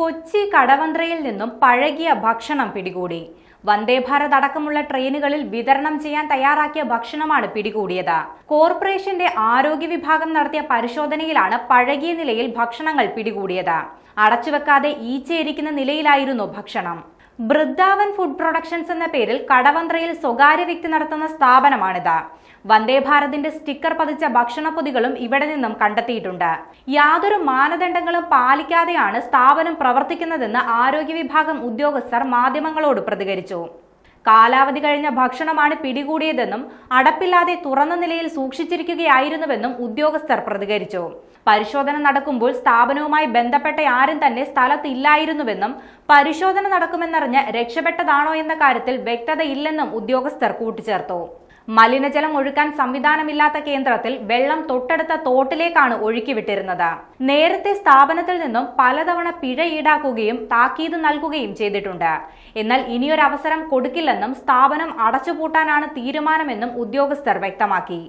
കൊച്ചി കടവന്ത്രയിൽ നിന്നും പഴകിയ ഭക്ഷണം പിടികൂടി. വന്ദേഭാരത് അടക്കമുള്ള ട്രെയിനുകളിൽ വിതരണം ചെയ്യാൻ തയ്യാറാക്കിയ ഭക്ഷണമാണ് പിടികൂടിയത്. കോർപ്പറേഷന്റെ ആരോഗ്യ വിഭാഗം നടത്തിയ പരിശോധനയിലാണ് പഴകിയ നിലയിൽ ഭക്ഷണങ്ങൾ പിടികൂടിയത്. അടച്ചുവെക്കാതെ ഈച്ചയിരിക്കുന്ന നിലയിലായിരുന്നു ഭക്ഷണം. ബൃന്ദാവൻ ഫുഡ് പ്രൊഡക്ഷൻസ് എന്ന പേരിൽ കടവന്ത്രയിൽ സ്വകാര്യ വ്യക്തി നടത്തുന്ന സ്ഥാപനമാണിത്. വന്ദേഭാരതിന്റെ സ്റ്റിക്കർ പതിച്ച ഭക്ഷണപ്പൊതികളും ഇവിടെ നിന്നും കണ്ടെത്തിയിട്ടുണ്ട്. യാതൊരു മാനദണ്ഡങ്ങളും പാലിക്കാതെയാണ് സ്ഥാപനം പ്രവർത്തിക്കുന്നതെന്ന് ആരോഗ്യ വിഭാഗം ഉദ്യോഗസ്ഥർ മാധ്യമങ്ങളോട് പ്രതികരിച്ചു. കാലാവധി കഴിഞ്ഞ ഭക്ഷണമാണ് പിടികൂടിയതെന്നും അടപ്പില്ലാതെ തുറന്ന നിലയിൽ സൂക്ഷിച്ചിരിക്കുകയായിരുന്നുവെന്നും ഉദ്യോഗസ്ഥർ പ്രതികരിച്ചു. പരിശോധന നടക്കുമ്പോൾ സ്ഥാപനവുമായി ബന്ധപ്പെട്ട ആരും തന്നെ സ്ഥലത്തില്ലായിരുന്നുവെന്നും പരിശോധന നടക്കുമെന്നറിഞ്ഞ് രക്ഷപ്പെട്ടതാണോ എന്ന കാര്യത്തിൽ വ്യക്തതയില്ലെന്നും ഉദ്യോഗസ്ഥർ കൂട്ടിച്ചേർത്തു. മലിനജലം ഒഴുക്കാൻ സംവിധാനമില്ലാത്ത കേന്ദ്രത്തിൽ വെള്ളം തൊട്ടടുത്ത തോട്ടിലേക്കാണ് ഒഴുക്കിവിട്ടിരുന്നത്. നേരത്തെ സ്ഥാപനത്തിൽ നിന്നും പലതവണ പിഴ ഈടാക്കുകയും താക്കീത് നൽകുകയും ചെയ്തിട്ടുണ്ട്. എന്നാൽ ഇനിയൊരവസരം കൊടുക്കില്ലെന്നും സ്ഥാപനം അടച്ചുപൂട്ടാനാണ് തീരുമാനമെന്നും ഉദ്യോഗസ്ഥർ വ്യക്തമാക്കി.